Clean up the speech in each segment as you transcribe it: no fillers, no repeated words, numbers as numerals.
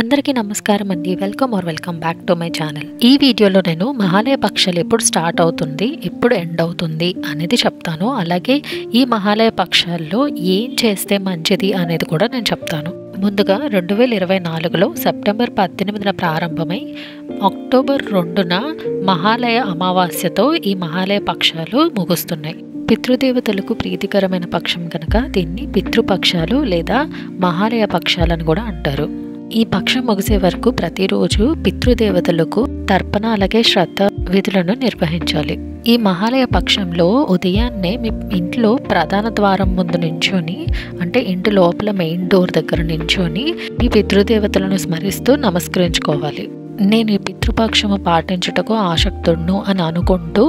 అందరికీ నమస్కారం అండి. Welcome back to my channel. ఈ వీడియోలో నేను మహాలయ పక్షాలు ఎప్పుడు స్టార్ట్ అవుతుంది, ఎప్పుడు ఎండ్ అవుతుంది అనేది చెప్తాను. అలాగే ఈ మహాలయ పక్షాల్లో ఏం చేస్తే మంచిది అనేది కూడా నేను చెప్తాను. ముందుగా 2024లో సెప్టెంబర్ 18న ప్రారంభమై అక్టోబర్ 2న మహాలయ అమావాస్యతో ఈ మహాలయ పక్షాలు ముగుస్తున్నాయి. పితృదేవతలకు ప్రీతికరమైన పక్షం కనుక దీన్ని పితృపక్షాలు లేదా మహాలయ పక్షాలను కూడా అంటారు. ఈ పక్షం ముగిసే వరకు ప్రతిరోజు పితృదేవతలకు తర్పణ అలాగే శ్రద్ధ విధులను నిర్వహించాలి. ఈ మహాలయ పక్షంలో ఉదయాన్నే మీ ఇంట్లో ప్రధాన ద్వారం ముందు నించొని, అంటే ఇంటి లోపల మెయిన్ డోర్ దగ్గర నించొని మీ పితృదేవతలను స్మరిస్తూ నమస్కరించుకోవాలి. నేను ఈ పితృపక్షము పాటించుటకు ఆసక్తుడును అని అనుకుంటూ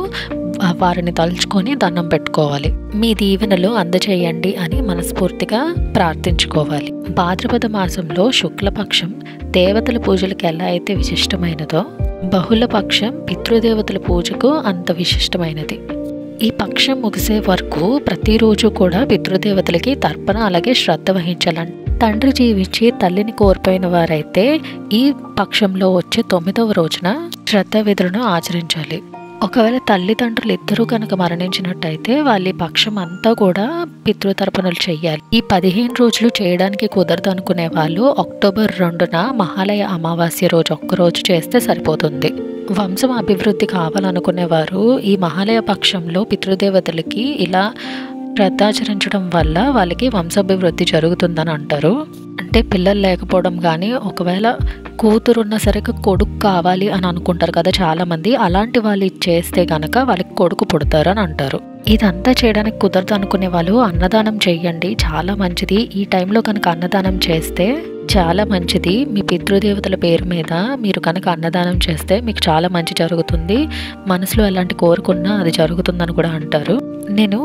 వారిని తలుచుకొని దండం పెట్టుకోవాలి. మీ దీవెనలు అందజేయండి అని మనస్ఫూర్తిగా ప్రార్థించుకోవాలి. భాద్రపద మాసంలో శుక్లపక్షం దేవతల పూజలకు ఎలా అయితే విశిష్టమైనదో, బహుళ పక్షం పితృదేవతల పూజకు అంత విశిష్టమైనది. ఈ పక్షం ముగిసే వరకు ప్రతిరోజు కూడా పితృదేవతలకి తర్పణ అలాగే శ్రద్ధ వహించాలంట. తండ్రి జీవించి తల్లిని కోల్పోయిన వారైతే ఈ పక్షంలో వచ్చే 9వ రోజున శ్రద్ధ విధులను ఆచరించాలి. ఒకవేళ తల్లిదండ్రులు ఇద్దరూ కనుక మరణించినట్టయితే వాళ్ళ పక్షం అంతా కూడా పితృతర్పణలు చేయాలి. ఈ 15 రోజులు చేయడానికి కుదరదు అనుకునే వాళ్ళు అక్టోబర్ 2న మహాలయ అమావాస్య రోజు ఒక్కరోజు చేస్తే సరిపోతుంది. వంశం అభివృద్ధి కావాలనుకునేవారు ఈ మహాలయ పక్షంలో పితృదేవతలకి ఇలా శ్రద్ధాచరించడం వల్ల వాళ్ళకి వంశాభివృద్ధి జరుగుతుందని అంటారు. అంటే పిల్లలు లేకపోవడం కానీ, ఒకవేళ కూతురున్న సరే కొడుకు కావాలి అని అనుకుంటారు కదా చాలామంది, అలాంటి వాళ్ళు చేస్తే కనుక వాళ్ళకి కొడుకు పుడతారు అని అంటారు. ఇదంతా చేయడానికి కుదరదు అనుకునే వాళ్ళు అన్నదానం చేయండి, చాలా మంచిది. ఈ టైంలో కనుక అన్నదానం చేస్తే చాలా మంచిది. మీ పితృదేవతల పేరు మీద మీరు కనుక అన్నదానం చేస్తే మీకు చాలా మంచి జరుగుతుంది. మనసులో ఎలాంటి కోరుకున్నా అది జరుగుతుందని కూడా అంటారు. నేను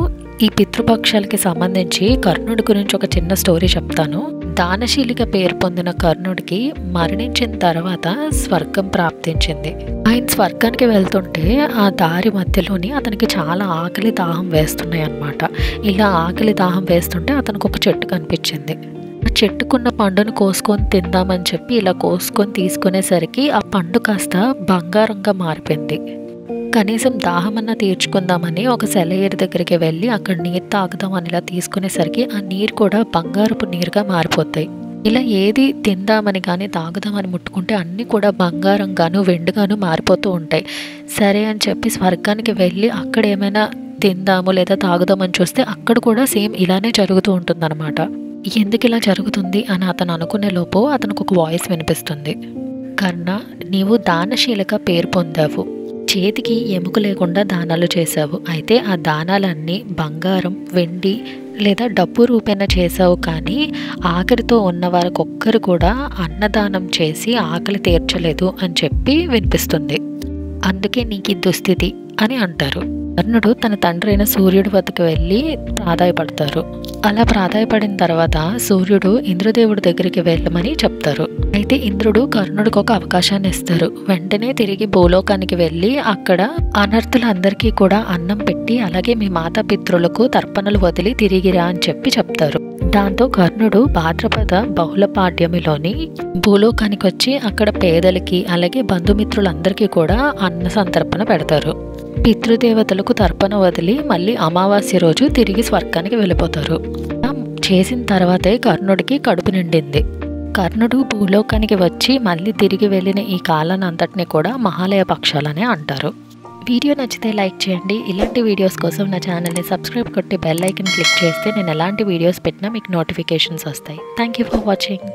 ఈ పితృపక్షాలకి సంబంధించి కర్ణుడి గురించి ఒక చిన్న స్టోరీ చెప్తాను. దానశీలిగా పేరు పొందిన కర్ణుడికి మరణించిన తర్వాత స్వర్గం ప్రాప్తించింది. ఆయన స్వర్గానికి వెళ్తుంటే ఆ దారి మధ్యలోని అతనికి చాలా ఆకలి దాహం వేస్తున్నాయి అన్నమాట. ఇలా ఆకలి దాహం వేస్తుంటే అతనికి ఒక చెట్టు కనిపించింది. ఆ చెట్టుకున్న పండును కోసుకొని తిందామని చెప్పి ఇలా కోసుకొని తీసుకునేసరికి ఆ పండు కాస్త బంగారంగా మారిపోయింది. కనీసం దాహమన్నా తీర్చుకుందామని ఒక సెలయేరు దగ్గరికి వెళ్ళి అక్కడ నీరు తాగుదామని ఇలా తీసుకునేసరికి ఆ నీరు కూడా బంగారపు నీరుగా మారిపోతాయి. ఇలా ఏది తిందామని కానీ తాగుదామని ముట్టుకుంటే అన్నీ కూడా బంగారంగాను వెండిగాను మారిపోతూ ఉంటాయి. సరే అని చెప్పి స్వర్గానికి వెళ్ళి అక్కడ ఏమైనా తిందాము లేదా తాగుదామని చూస్తే అక్కడ కూడా సేమ్ ఇలానే జరుగుతూ ఉంటుందన్నమాట. ఎందుకు ఇలా జరుగుతుంది అని అతను అనుకునే లోపు అతనికి ఒక వాయిస్ వినిపిస్తుంది. కర్ణ, నీవు దానశీలగా పేరు పొందావు, చేతికి ఎముక లేకుండా దానాలు చేశావు. అయితే ఆ దానాలన్నీ బంగారం, వెండి లేదా డబ్బు రూపేణ చేశావు. కానీ ఆకలితో ఉన్న వారికొక్కరు కూడా అన్నదానం చేసి ఆకలి తీర్చలేదు అని చెప్పి వినిపిస్తుంది. అందుకే నీకు ఈ దుస్థితి అని అంటారు. కర్ణుడు తన తండ్రి అయిన సూర్యుడి వద్దకు వెళ్ళి ప్రాధాయపడతారు. అలా ప్రాధాయపడిన తర్వాత సూర్యుడు ఇంద్రదేవుడి దగ్గరికి వెళ్ళమని చెప్తారు. అయితే ఇంద్రుడు కర్ణుడికి ఒక అవకాశాన్ని ఇస్తారు. వెంటనే తిరిగి భూలోకానికి వెళ్ళి అక్కడ అనర్థులందరికీ కూడా అన్నం పెట్టి అలాగే మీ మాతాపితృలకు తర్పణలు వదిలి తిరిగిరా అని చెప్పి చెప్తారు. దాంతో కర్ణుడు భాద్రపద బహుళ పాడ్యమిలోని భూలోకానికి వచ్చి అక్కడ పేదలకి అలాగే బంధుమిత్రులందరికీ కూడా అన్న సంతర్పణ పెడతారు. పితృదేవతలకు తర్పణ వదిలి మళ్ళీ అమావాస్య రోజు తిరిగి స్వర్గానికి వెళ్ళిపోతారు. చేసిన తర్వాతే కర్ణుడికి కడుపు నిండింది. కర్ణుడు భూలోకానికి వచ్చి మళ్ళీ తిరిగి వెళ్ళిన ఈ కాలాన్ని అంతటిని కూడా మహాలయ పక్షాలనే అంటారు. వీడియో నచ్చితే లైక్ చేయండి. ఇలాంటి వీడియోస్ కోసం నా ఛానల్ని సబ్స్క్రైబ్ కొట్టి బెల్ ఐకన్ క్లిక్ చేస్తే నేను ఎలాంటి వీడియోస్ పెట్టినా మీకు నోటిఫికేషన్స్ వస్తాయి. Thank you for watching.